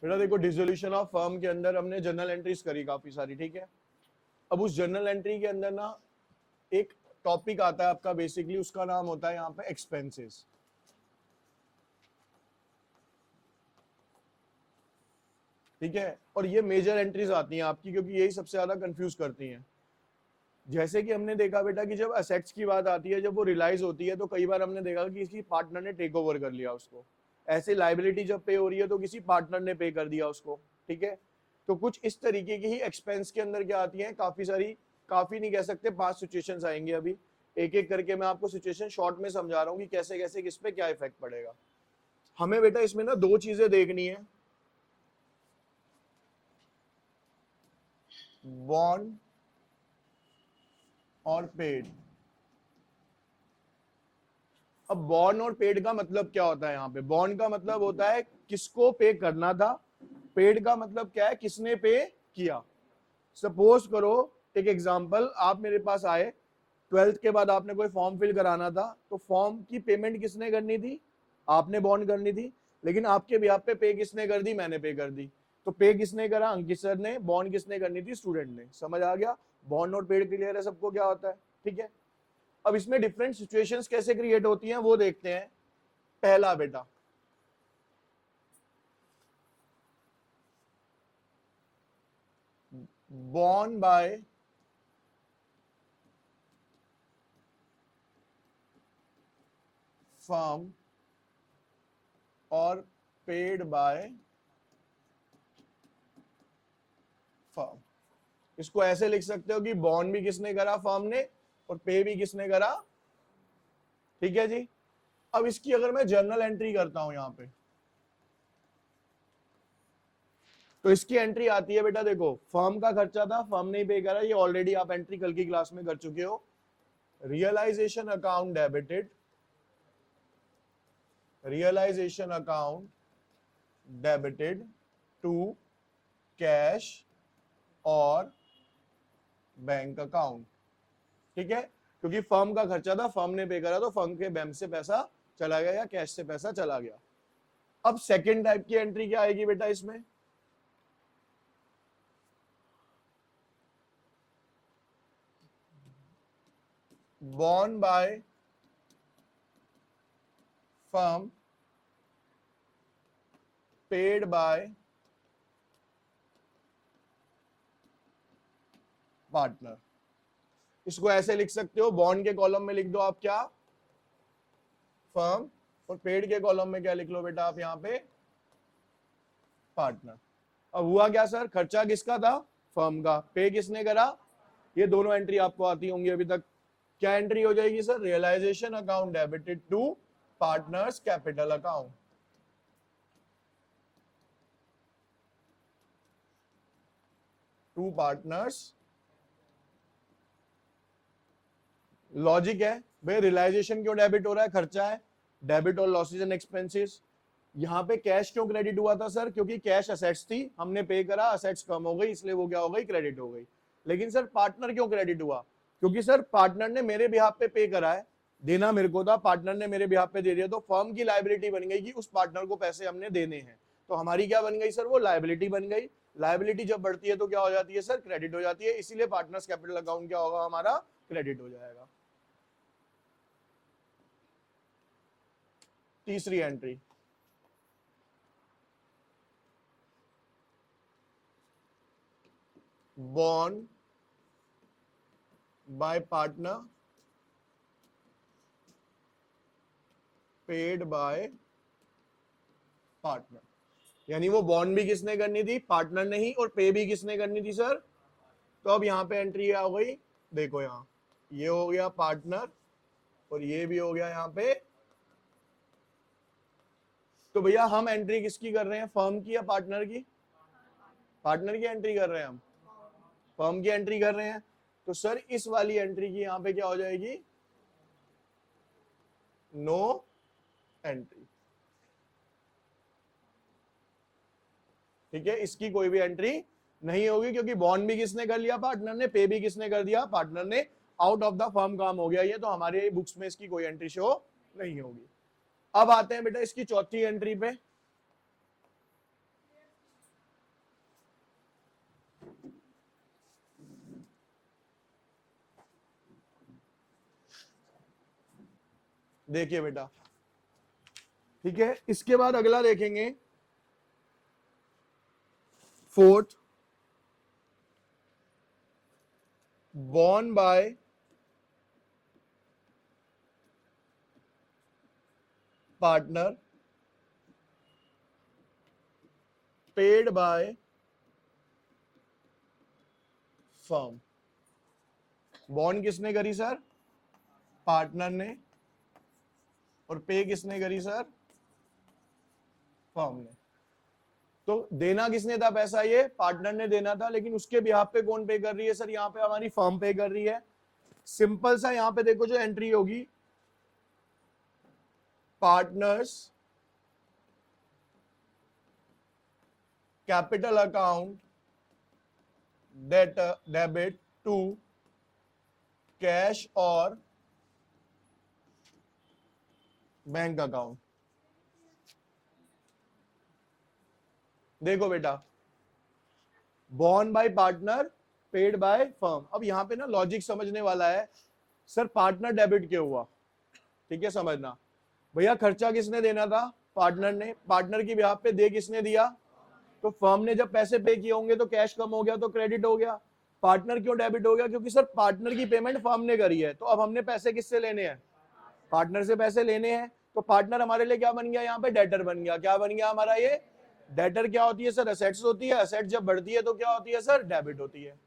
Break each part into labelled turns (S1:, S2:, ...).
S1: बेटा देखो, dissolution of firm के अंदर हमने जर्नल एंट्रीज करी काफी सारी, ठीक है। अब उस जर्नल एंट्री के अंदर ना एक टॉपिक आता है आपका, बेसिकली उसका नाम होता है यहाँ पे एक्सपेंसेस, ठीक है। और ये मेजर एंट्रीज आती हैं आपकी, क्योंकि यही सबसे ज्यादा कंफ्यूज करती हैं। जैसे कि हमने देखा बेटा कि जब असेट्स की बात आती है, जब वो रियलाइज होती है, तो कई बार हमने देखा कि किसी पार्टनर ने टेक ओवर कर लिया उसको। ऐसे लाइबिलिटी जब पे हो रही है तो किसी पार्टनर ने पे कर दिया उसको, ठीक है। तो कुछ इस तरीके की ही एक्सपेंस के अंदर क्या आती है, काफी सारी, काफी नहीं कह सकते, 5 सिचुएशंस आएंगे। अभी एक एक करके मैं आपको सिचुएशन शॉर्ट में समझा रहा हूँ कि कैसे कैसे किस पे क्या इफेक्ट पड़ेगा। हमें बेटा इसमें ना 2 चीजें देखनी है, बॉन्ड और पेड। अब बॉन्ड और पेड का मतलब क्या होता है यहाँ पे? बॉन्ड का मतलब होता है किसको पे करना था, पेड का मतलब क्या है, किसने पे किया। सपोज करो, एक एग्जांपल, आप मेरे पास आए, 12th के बाद आपने कोई फॉर्म फिल कराना था, तो फॉर्म की पेमेंट किसने करनी थी? आपने बॉन्ड करनी थी। लेकिन आपके बिहाफ पे पे किसने कर दी? मैंने पे कर दी। तो पे किसने करा? अंकित सर ने। बॉन्ड किसने करनी थी? स्टूडेंट ने। समझ आ गया? बॉन्ड और पेड क्लियर है सबको क्या होता है, ठीक है। अब इसमें डिफरेंट सिचुएशंस कैसे क्रिएट होती हैं वो देखते हैं। पहला बेटा, born by firm और paid by firm। इसको ऐसे लिख सकते हो कि बॉन्ड भी किसने करा? फर्म ने। और पे भी किसने करा? ठीक है जी। अब इसकी अगर मैं जर्नल एंट्री करता हूं यहां पे, तो इसकी एंट्री आती है बेटा, देखो, फर्म का खर्चा था, फर्म ने ही पे करा, ये ऑलरेडी आप एंट्री कल की क्लास में कर चुके हो। Realisation account debited, realisation account debited to cash और बैंक अकाउंट, ठीक है। क्योंकि फर्म का खर्चा था, फर्म ने पे करा, तो फर्म के बैंक से पैसा चला गया या कैश से पैसा चला गया। अब सेकेंड टाइप की एंट्री क्या आएगी बेटा इसमें? borne by firm paid by partner. इसको ऐसे लिख सकते हो, बॉन्ड के कॉलम में लिख दो आप क्या? फर्म। और पेड के कॉलम में क्या लिख लो बेटा आप यहाँ पे? पार्टनर। अब हुआ क्या सर? खर्चा किसका था? फर्म का। पे किसने करा? ये दोनों एंट्री आपको आती होंगी अभी तक। क्या एंट्री हो जाएगी sir? Realisation account debited to partners capital account. To partners. Logic है भाई, रियलाइजेशन क्यों डेबिट हो रहा है? खर्चा है, डेबिट और लॉसेज एंड एक्सपेंसेस। यहां पे कैश क्यों क्रेडिट हुआ था सर? क्योंकि कैश असेट्स थी, हमने पे करा, असेट्स कम हो गई, इसलिए वो क्या हो गई? क्रेडिट हो गई। लेकिन सर पार्टनर क्यों क्रेडिट हुआ? क्योंकि सर पार्टनर ने मेरे बिहाफ पे करा है, देना मेरे को था, पार्टनर ने मेरे बिहाफ पे दे दिया, तो फर्म की लायबिलिटी बन गई कि उस पार्टनर को पैसे हमने देने हैं। तो हमारी क्या बन गई सर? वो लायबिलिटी बन गई। लायबिलिटी जब बढ़ती है तो क्या हो जाती है सर? क्रेडिट हो जाती है। इसीलिए पार्टनर्स कैपिटल अकाउंट क्या होगा हमारा? क्रेडिट हो जाएगा। तीसरी entry, borne by partner paid by partner. यानी वो बॉन्ड भी किसने करनी थी? पार्टनर ने ही। और पे भी किसने करनी थी सर? तो अब यहां पे एंट्री क्या हो गई? देखो यहां ये हो गया पार्टनर और ये भी हो गया यहां पे। तो भैया हम एंट्री किसकी कर रहे हैं? फर्म की या पार्टनर की? पार्टनर की एंट्री कर रहे हैं हम, फर्म की एंट्री कर रहे हैं। तो सर इस वाली एंट्री की यहां पे क्या हो जाएगी? नो एंट्री, ठीक है। इसकी कोई भी एंट्री नहीं होगी, क्योंकि बॉन्ड भी किसने कर लिया? पार्टनर ने। पे भी किसने कर दिया? पार्टनर ने। आउट ऑफ द फर्म काम हो गया ये, तो हमारे बुक्स में इसकी कोई एंट्री शो नहीं होगी। अब आते हैं बेटा इसकी चौथी एंट्री पे। देखिए बेटा, ठीक है, इसके बाद अगला देखेंगे, fourth, born by partner, paid by firm। Bond किसने करी सर? पार्टनर ने। और पे किसने करी सर? फर्म ने। तो देना किसने था पैसा? ये पार्टनर ने देना था, लेकिन उसके बिहाफ पे कौन पे कर रही है सर? यहाँ पे हमारी फर्म पे कर रही है। सिंपल सा यहाँ पे देखो जो एंट्री होगी, partners capital account debit to cash और बैंक अकाउंट। देखो बेटा, borne by partner, paid by firm. अब यहां पे ना लॉजिक समझने वाला है। सर पार्टनर डेबिट क्यों हुआ? ठीक है, समझना भैया, खर्चा किसने देना था? पार्टनर ने। पार्टनर की बिहाफ पे दे किसने दिया? तो फर्म ने जब पैसे पे किए होंगे तो कैश कम हो गया, तो क्रेडिट हो गया। पार्टनर क्यों डेबिट हो गया? क्योंकि सर पार्टनर की पेमेंट फर्म ने करी है, तो अब हमने पैसे किससे लेने हैं? पार्टनर से पैसे लेने हैं। तो पार्टनर हमारे लिए क्या बन गया? यहाँ पे डेटर बन गया। क्या बन गया हमारा ये? डेटर क्या होती है सर? असेट्स होती है। असेट जब बढ़ती है तो क्या होती है सर? डेबिट होती है।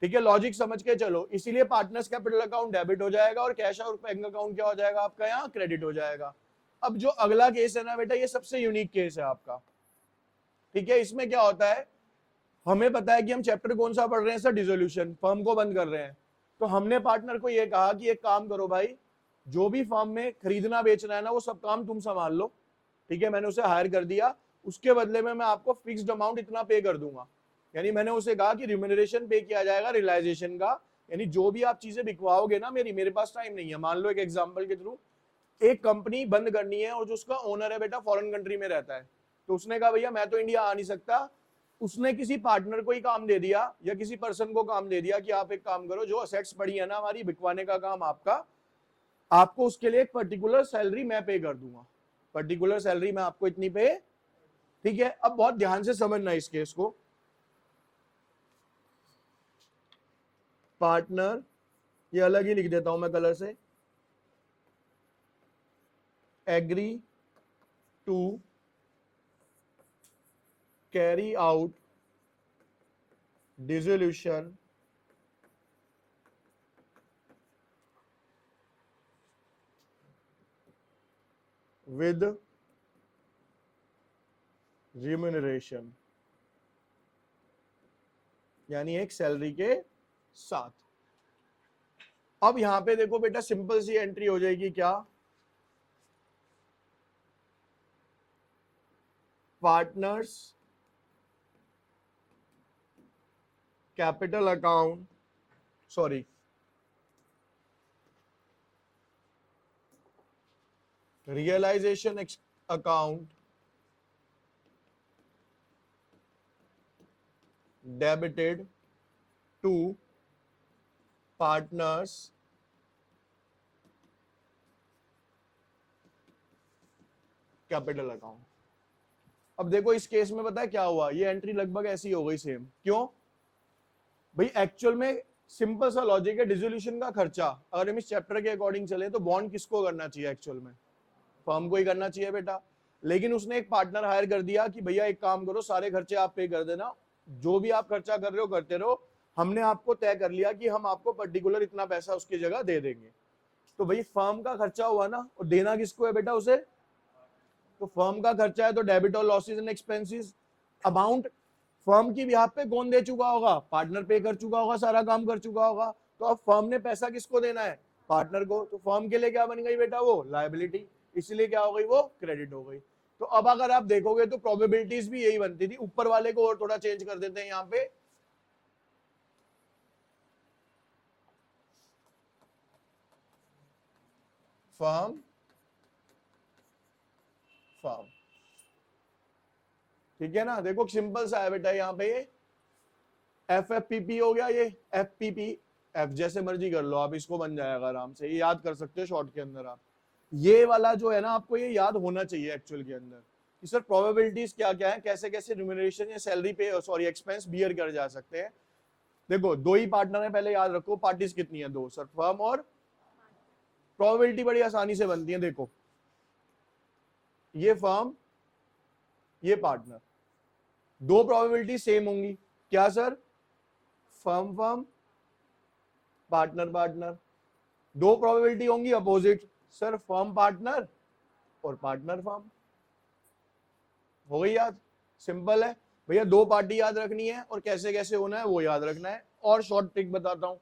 S1: ठीक है, लॉजिक समझ के चलो। इसीलिए पार्टनर्स कैपिटल अकाउंट डेबिट हो जाएगा और कैश और बैंक अकाउंट क्या हो जाएगा आपका? यहाँ क्रेडिट हो जाएगा। अब जो अगला केस है ना बेटा, ये सबसे यूनिक केस है आपका। ठीक है, इसमें क्या होता है, हमें पता है कि हम चैप्टर कौन सा पढ़ रहे हैं सर? डिसोल्यूशन, फर्म को बंद कर रहे हैं। तो हमने पार्टनर को ये कहा कि एक काम करो भाई, जो भी फर्म में खरीदना बेचना है ना, वो सब काम तुम संभाल लो। ठीक है, मैंने उसे हायर कर दिया, उसके बदले में मैं आपको फिक्स्ड अमाउंट इतना पे कर दूंगा। यानी मैंने उसे कहा कि रिम्यूनरेशन पे किया जाएगा रियलाइजेशन का। यानी जो भी आप चीजें बिकवाओगे ना मेरे पास टाइम नहीं है। मान लो एक एग्जांपल के थ्रू एक कंपनी बंद करनी है और जो उसका ओनर है बेटा फॉरेन कंट्री में रहता है, तो उसने कहा भैया मैं तो इंडिया आ नहीं सकता। उसने किसी पार्टनर को ही काम दे दिया या किसी पर्सन को काम दे दिया कि आप एक काम करो, जो असेट्स पड़ी है ना हमारी, बिकवाने का काम आपका, आपको उसके लिए एक पर्टिकुलर सैलरी मैं पे कर दूंगा। पर्टिकुलर सैलरी मैं आपको इतनी पे। ठीक है, अब बहुत ध्यान से समझना इस केस को। पार्टनर, ये अलग ही लिख देता हूं मैं कलर से, agree to carry out dissolution with remuneration, यानी एक सैलरी के साथ। अब यहां पे देखो बेटा, सिंपल सी एंट्री हो जाएगी क्या? Partners capital account, sorry, realisation account debited to partners capital account. अब देखो इस केस में पता है क्या हुआ? ये एंट्री लगभग ऐसी हो गई सेम। क्यों भाई? एक्चुअल में सिंपल सा लॉजिक है, डिसोल्यूशन का खर्चा अगर हम इस चैप्टर के अकॉर्डिंग चले तो बॉन्ड किसको करना चाहिए? एक्चुअल में फर्म को ही करना चाहिए बेटा। लेकिन उसने एक पार्टनर हायर कर दिया कि भैया एक काम करो, सारे खर्चे आप पे कर देना, जो भी आप खर्चा कर रहे हो करते रहो, हमने आपको तय कर लिया कि हम आपको पर्टिकुलर इतना पैसा उसकी जगह दे देंगे। तो भाई फर्म का खर्चा हुआ ना, और देना किसको है बेटा? उसे। तो फर्म का खर्चा है तो डेबिट और losses and expenses. Amount firm की बिहाफ पे कौन दे चुका होगा? पार्टनर पे कर चुका होगा, सारा काम कर चुका होगा। तो अब फर्म ने पैसा किसको देना है? पार्टनर को। तो फर्म के लिए क्या बन गई बेटा? वो लायबिलिटी। इसलिए क्या हो गई? वो क्रेडिट हो गई। तो अब अगर आप देखोगे तो प्रोबेबिलिटीज भी यही बनती थी। ऊपर वाले को और थोड़ा चेंज कर देते हैं यहाँ पे, फर्म फर्म। ठीक है ना? देखो सिंपल सा है बेटा, यहाँ पे एफ एफ पी पी हो गया, ये एफ पी पी, एफ जैसे मर्जी कर लो आप, इसको बन जाएगा आराम से, ये याद कर सकते हो शॉर्ट के अंदर आप। ये वाला जो है ना, आपको ये याद होना चाहिए एक्चुअल के अंदर कि सर प्रोबेबिलिटीज क्या क्या है, कैसे कैसे रिम्यूनरेशन या सैलरी पे सॉरी एक्सपेंस बियर कर जा सकते हैं। देखो दो ही पार्टनर है, पहले याद रखो पार्टीज कितनी है, दो सर, फर्म और प्रोबेबिलिटी बड़ी आसानी से बनती है। देखो ये फर्म ये पार्टनर, दो प्रोबेबिलिटी सेम होंगी, क्या sir, firm firm partner partner. दो प्रोबेबिलिटी होंगी अपोजिट, सर फर्म पार्टनर और पार्टनर फर्म। हो गई याद, सिंपल है भैया, दो पार्टी याद रखनी है और कैसे कैसे होना है वो याद रखना है। और शॉर्ट ट्रिक बताता हूं,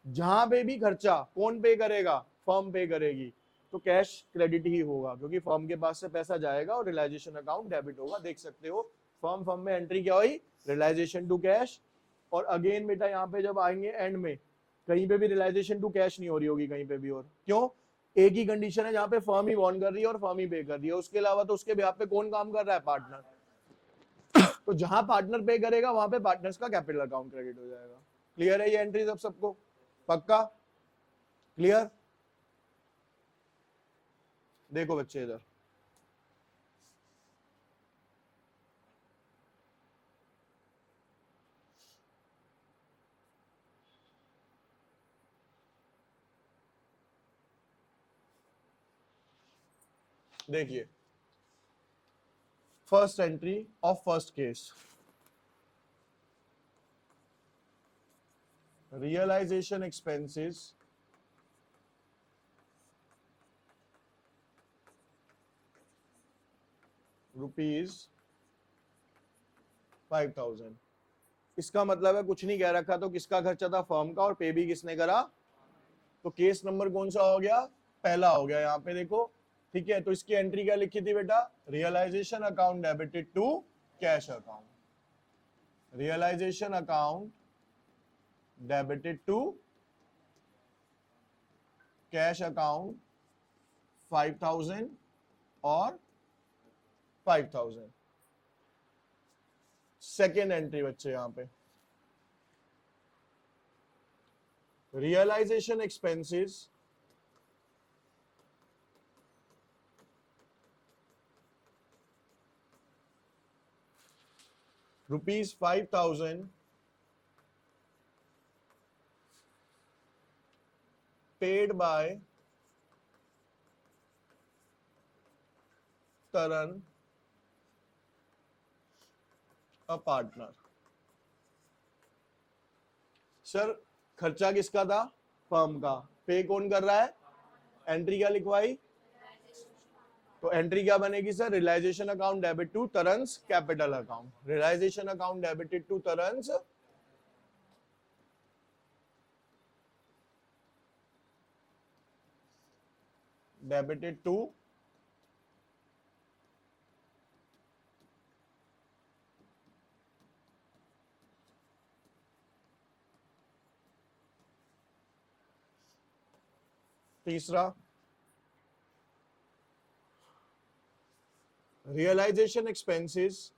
S1: जहां पे भी खर्चा कौन पे करेगा, फर्म पे करेगी, तो कैश क्रेडिट ही होगा क्योंकि फर्म के पास से पैसा जाएगा और रियलाइजेशन अकाउंट डेबिट होगा। देख सकते हो फर्म फर्म में एंट्री क्या हुई, रियलाइजेशन टू कैश। और अगेन बेटा यहाँ पे जब आएंगे एंड में, कहीं पे भी रियलाइजेशन टू कैश नहीं हो रही होगी कहीं पे भी, और क्यों, एक ही कंडीशन है जहां पे फर्म ही वॉन कर रही है और फर्म ही पे कर रही है, उसके अलावा तो उसके बिहाफ पे कौन काम कर रहा है, पार्टनर। तो जहां पार्टनर पे करेगा वहां पे पार्टनर्स का कैपिटल अकाउंट क्रेडिट हो जाएगा। क्लियर है ये एंट्रीज अब सबको, पक्का क्लियर। देखो बच्चे इधर, देखिए first entry of first case, realisation expenses ₹5,000। इसका मतलब है कुछ नहीं कह रखा, तो किसका खर्चा था, फर्म का, और पे भी किसने करा, तो केस नंबर कौन सा हो गया, पहला हो गया यहाँ पे देखो। ठीक है, तो इसकी एंट्री क्या लिखी थी बेटा, realisation account debited to cash account, realisation account debited to cash account 5,000 और 5,000। सेकेंड एंट्री बच्चे यहां पे, realisation expenses ₹5,000 paid by Taran a partner। Sir खर्चा किसका था, फर्म का, पे कौन कर रहा है, एंट्री क्या लिखवाई, तो एंट्री क्या बनेगी sir, realisation account debit to तरन्स capital account, realisation account debited to तरन्स डेबिटेड टू तीसरा, realisation expenses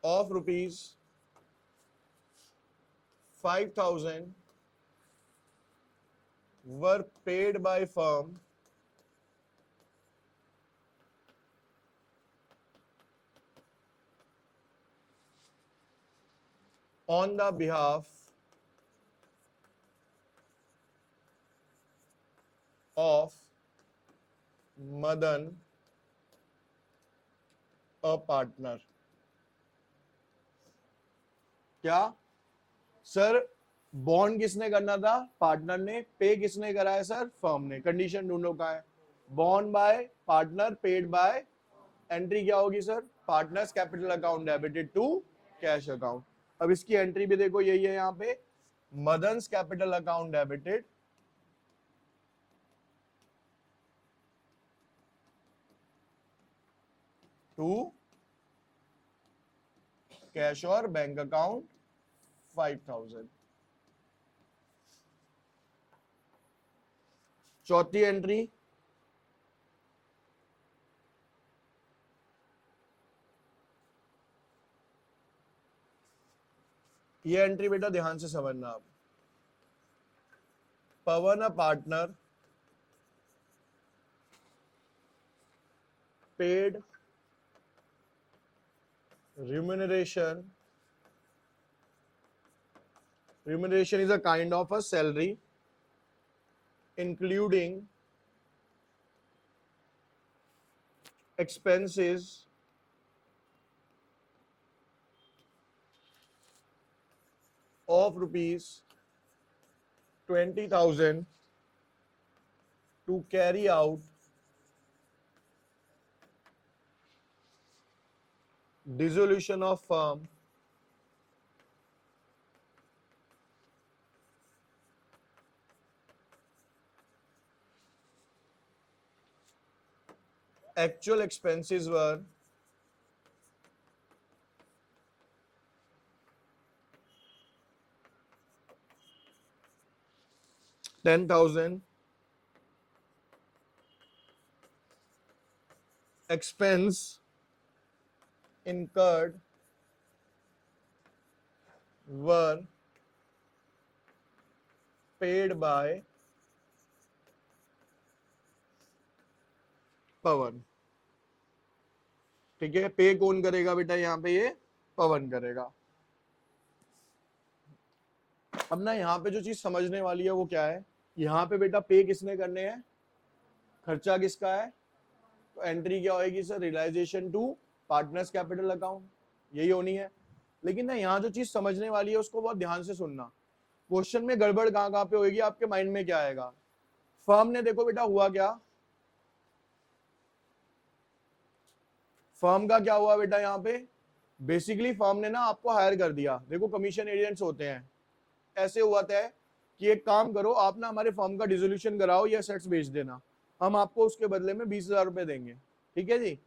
S1: of ₹5,000 were paid by firm on the behalf of Madan a partner। क्या सर, बॉन्ड किसने करना था, पार्टनर ने, पे किसने करा है सर, फर्म ने। कंडीशन ढूंढो का है, bond by partner paid by, entry क्या होगी sir, partners capital account debited to cash account. अब इसकी एंट्री भी देखो यही है यहाँ पे, मदन्स capital account debited to cash और बैंक अकाउंट 5,000। चौथी एंट्री, ये एंट्री बेटा ध्यान से समझना आप। Pawan a partner paid remuneration is a kind of a salary including expenses of rupees 20,000 to carry out dissolution of firm actual expenses were 10,000 expense incurred were paid by पवन। ठीक है, पे कौन करेगा बेटा यहाँ पे? ये पवन करेगा। अब ना यहाँ पे जो चीज समझने वाली है वो क्या है, यहाँ पे बेटा पे किसने करने हैं, खर्चा किसका है, तो एंट्री क्या होगी sir, realisation to partners capital account, यही होनी है। लेकिन ना यहाँ जो चीज समझने वाली है उसको बहुत ध्यान से सुनना। क्वेश्चन में गड़बड़ कहाँ कहाँ पे होगी, आपके माइंड में क्या आएगा, फर्म ने, देखो बेटा हुआ क्या, फर्म का क्या हुआ बेटा यहाँ पे, बेसिकली फर्म ने ना आपको हायर कर दिया। देखो कमीशन एजेंट्स होते हैं, ऐसे हुआ था कि एक काम करो आप ना हमारे फर्म का डिसोल्यूशन कराओ या सेट्स बेच देना, हम आपको उसके बदले में 20,000 रुपए देंगे। ठीक है जी।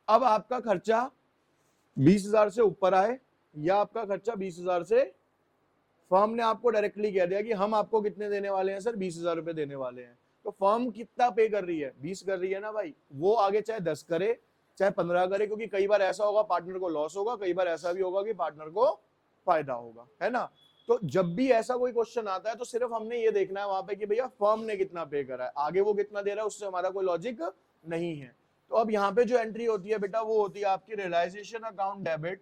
S1: अब आपका खर्चा 20,000 से ऊपर आए या आपका खर्चा 20,000 से, फर्म ने आपको डायरेक्टली कह दिया कि हम आपको कितने देने वाले हैं सर, 20,000 रुपए देने वाले हैं। तो फर्म कितना पे कर रही है, 20 कर रही है ना भाई, वो आगे चाहे 10 करे चाहे 15 करे, क्योंकि कई बार ऐसा होगा पार्टनर को लॉस होगा, कई बार ऐसा भी होगा कि पार्टनर को फायदा होगा, है ना। तो जब भी ऐसा कोई क्वेश्चन आता है तो सिर्फ हमने ये देखना है वहां पे कि भैया फर्म ने कितना पे करा है, आगे वो कितना दे रहा है उससे हमारा कोई लॉजिक नहीं है। तो अब यहाँ पे जो एंट्री होती है बेटा वो होती है आपकी रियलाइजेशन अकाउंट डेबिट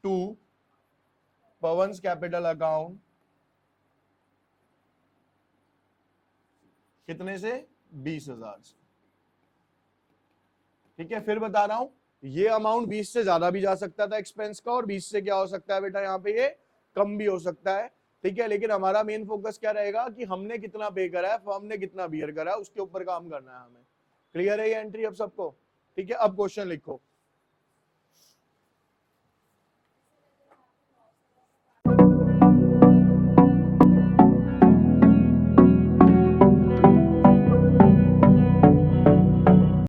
S1: टू पवन्स कैपिटल अकाउंट, कितने से, 20,000 से। ठीक है, फिर बता रहा हूं, ये अमाउंट 20 से ज्यादा भी जा सकता था एक्सपेंस का, और 20 से क्या हो सकता है बेटा यहाँ पे ये कम भी हो सकता है। ठीक है, लेकिन हमारा मेन फोकस क्या रहेगा कि हमने कितना पे करा है, फर्म ने कितना बियर करा है, उसके ऊपर काम करना है हमें। क्लियर है ये एंट्री अब सबको? ठीक है, अब क्वेश्चन लिखो।